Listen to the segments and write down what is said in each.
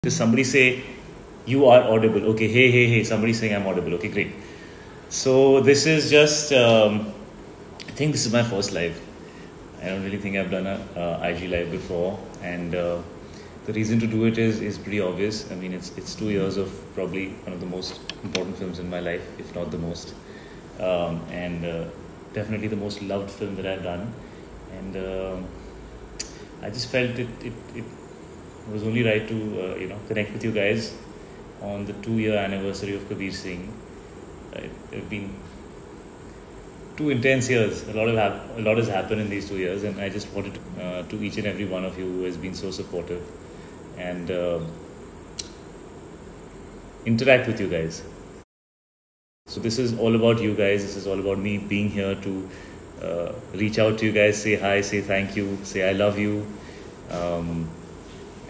Does somebody say you are audible? Okay, hey, somebody's saying I'm audible. Okay, great. So this is just, I think this is my first live. I don't really think I've done a IG live before, and the reason to do it is pretty obvious. I mean, it's 2 years of probably one of the most important films in my life, if not the most, and definitely the most loved film that I've done, and I just felt it was only right to connect with you guys on the 2 year anniversary of Kabir Singh. It's been 2 intense years. A lot has happened in these 2 years, and I just wanted to each and every one of you who has been so supportive and interact with you guys. So this is all about you guys. This is all about me being here to reach out to you guys, say hi, say thank you, say I love you.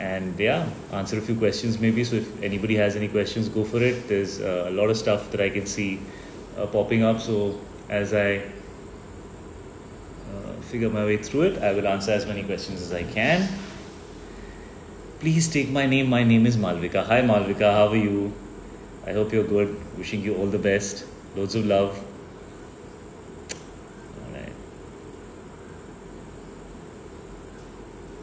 And yeah, answer a few questions maybe. So if anybody has any questions, go for it. There's a lot of stuff that I can see popping up. So as I figure my way through it, I will answer as many questions as I can. Please take my name. My name is Malvika. Hi Malvika, how are you? I hope you're good. Wishing you all the best. Loads of love.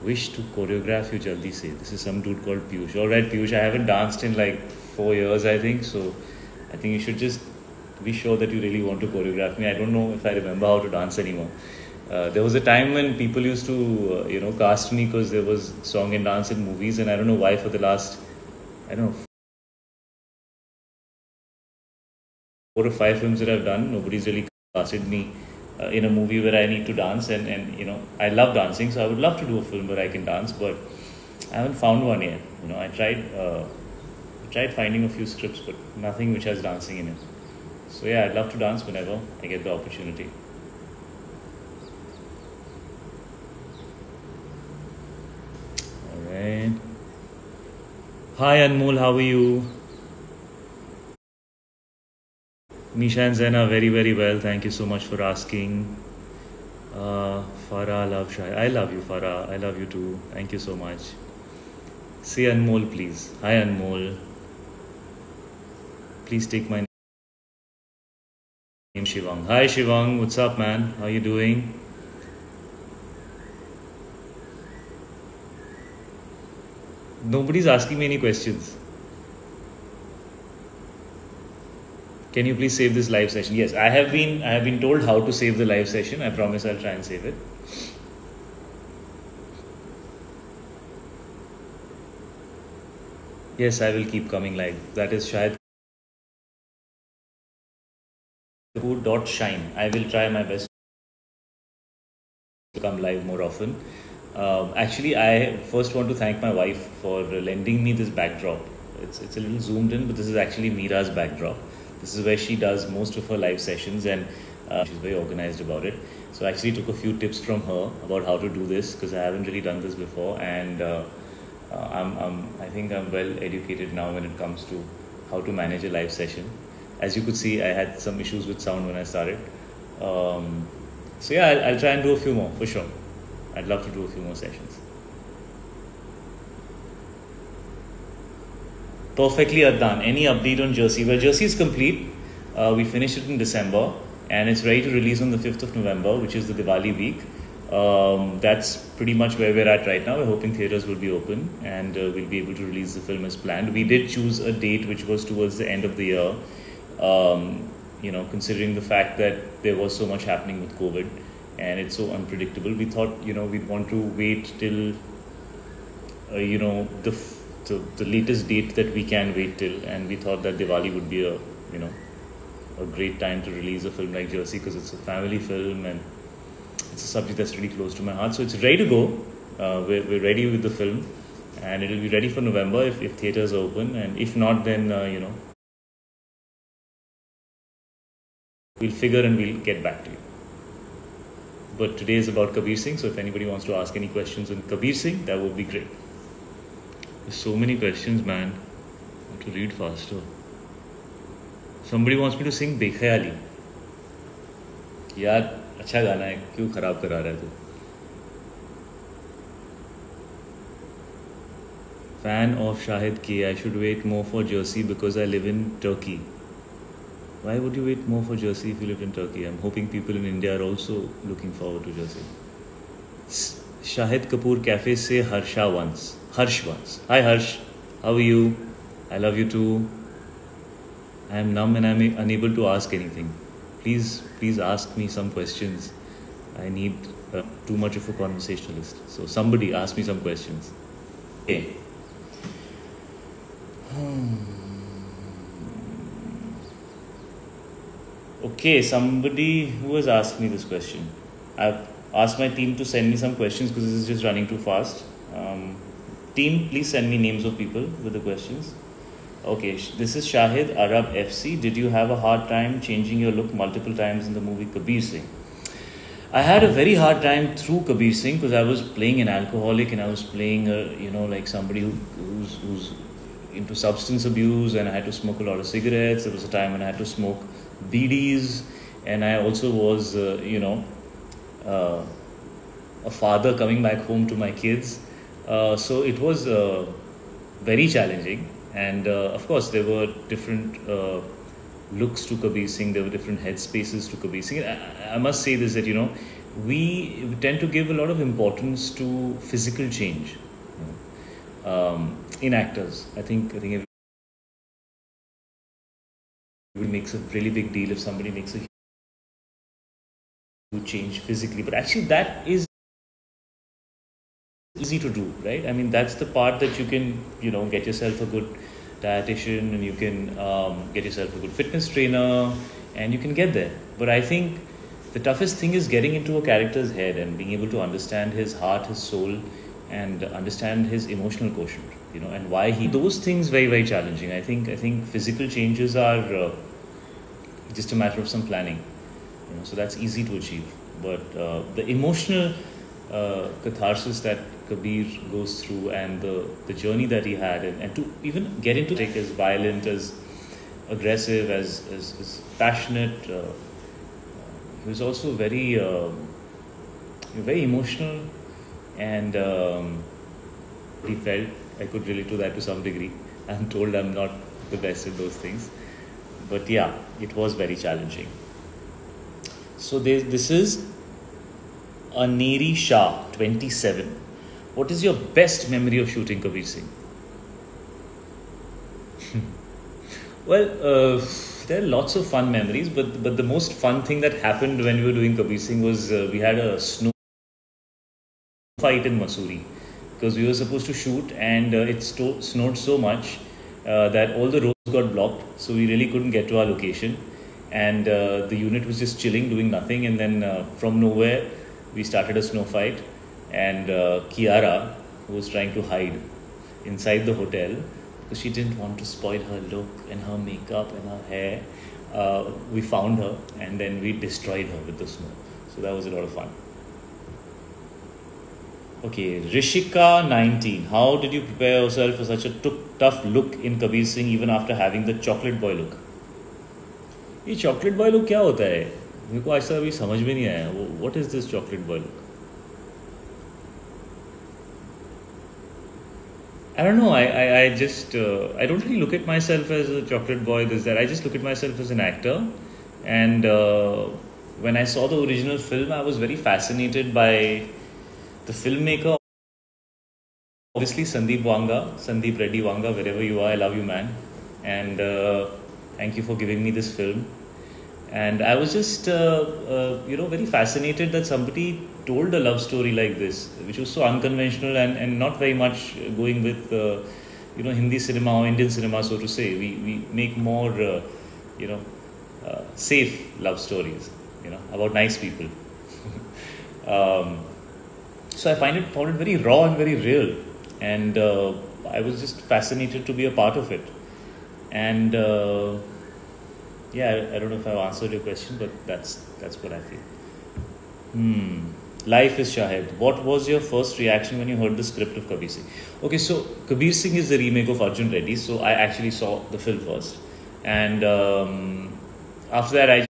Wish to choreograph you jaldi se. This is some dude called Piyush. Alright Piyush, I haven't danced in like 4 years I think, so I think you should just be sure that you really want to choreograph me. I don't know if I remember how to dance anymore. There was a time when people used to cast me because there was song and dance in movies, and I don't know why for the last, I don't know, 4 or 5 films that I've done, nobody's really casted me in a movie where I need to dance, and I love dancing, so I would love to do a film where I can dance, but I haven't found one yet. I tried finding a few scripts, but nothing which has dancing in it. So yeah, I'd love to dance whenever I get the opportunity. Alright. Hi Anmol, how are you? Misha and Zena, very, very well. Thank you so much for asking. Farah, love Shai. I love you, Farah. I love you too. Thank you so much. Say Anmol, please. Hi, Anmol. Please take my name, Shivang. Hi, Shivang. What's up, man? How you doing? Nobody's asking me any questions. Can you please save this live session? Yes, I have been told how to save the live session. I promise I'll try and save it. Yes, I will keep coming live. That is Shahid Shine. I will try my best to come live more often. Actually, I first want to thank my wife for lending me this backdrop. It's a little zoomed in, but this is actually Mira's backdrop. This is where she does most of her live sessions, and she's very organized about it. So I actually took a few tips from her about how to do this, because I haven't really done this before, and I think I'm well educated now when it comes to how to manage a live session. As you could see, I had some issues with sound when I started. So yeah, I'll try and do a few more for sure. I'd love to do a few more sessions. Perfectly Adnan. Any update on Jersey? Well, Jersey is complete. We finished it in December, and it's ready to release on the 5th of November, which is the Diwali week. That's pretty much where we're at right now. We're hoping theatres will be open, and we'll be able to release the film as planned. We did choose a date which was towards the end of the year, considering the fact that there was so much happening with COVID and it's so unpredictable. We thought, we'd want to wait till, the latest date that we can wait till, and we thought that Diwali would be a great time to release a film like Jersey, because it's a family film and it's a subject that's really close to my heart. So it's ready to go. We're ready with the film, and it'll be ready for November if theatres are open, and if not, then we'll figure and we'll get back to you. But today is about Kabir Singh, so if anybody wants to ask any questions on Kabir Singh, that would be great. There's so many questions, man. I have to read faster. Somebody wants me to sing Bekhayali. यार अच्छा गाना है, क्यों खराब करा रहा है तू? Fan of Shahid K. I should wait more for Jersey because I live in Turkey. Why would you wait more for Jersey if you live in Turkey? I'm hoping people in India are also looking forward to Jersey. Shahid Kapoor Cafe say Harsh once. Hi Harsh, how are you? I love you too. I am numb and I'm unable to ask anything. Please ask me some questions. I need too much of a conversationalist. So somebody ask me some questions. Okay. Okay, somebody who has asked me this question. I've asked my team to send me some questions because this is just running too fast. Team, please send me names of people with the questions. Okay, this is Shahid Arab FC. Did you have a hard time changing your look multiple times in the movie Kabir Singh? I had a very hard time through Kabir Singh because I was playing an alcoholic and I was playing, like somebody who's into substance abuse, and I had to smoke a lot of cigarettes. There was a time when I had to smoke BDs, and I also was, a father coming back home to my kids. So it was very challenging, and of course there were different looks to Kabir Singh. There were different headspaces to Kabir Singh. I must say this, that we tend to give a lot of importance to physical change in actors. I think everybody makes a really big deal if somebody makes a huge change physically, but actually that is easy to do, right? I mean, that's the part that you can get yourself a good dietitian, and you can get yourself a good fitness trainer, and you can get there. But I think the toughest thing is getting into a character's head and being able to understand his heart, his soul, and understand his emotional quotient, and why those things very, very challenging. I think physical changes are just a matter of some planning, so that's easy to achieve. But the emotional catharsis that Kabir goes through, and the journey that he had, and to even get into it as violent, as aggressive, as passionate, he was also very very emotional, and he felt. I could relate to that to some degree. I'm told I'm not the best at those things, but yeah, it was very challenging. So this is Aneri Shah, 27. What is your best memory of shooting Kabir Singh? Well, there are lots of fun memories, but the most fun thing that happened when we were doing Kabir Singh was we had a snow fight in Mussoorie, because we were supposed to shoot, and it snowed so much that all the roads got blocked, so we really couldn't get to our location, and the unit was just chilling, doing nothing, and then from nowhere we started a snow fight, and Kiara, who was trying to hide inside the hotel because she didn't want to spoil her look and her makeup and her hair, we found her, and then we destroyed her with the snow. So that was a lot of fun. Okay, Rishika 19. How did you prepare yourself for such a tough look in Kabir Singh even after having the chocolate boy look? ये chocolate boy look क्या होता है? मेरे को आज तक अभी समझ में नहीं आया. What is this chocolate boy look? I don't know. I just I don't really look at myself as a chocolate boy. This that I just look at myself as an actor, and when I saw the original film, I was very fascinated by the filmmaker, obviously Sandeep Reddy Wanga, wherever you are, I love you, man. And thank you for giving me this film. And I was just, very fascinated that somebody told a love story like this, which was so unconventional and not very much going with, Hindi cinema or Indian cinema, so to say. We make more, safe love stories, about nice people. So I found it very raw and very real, and I was just fascinated to be a part of it. And I don't know if I've answered your question, but that's what I feel. Life is Shahid. What was your first reaction when you heard the script of Kabir Singh? Okay, so Kabir Singh is the remake of Arjun Reddy, so I actually saw the film first, and after that I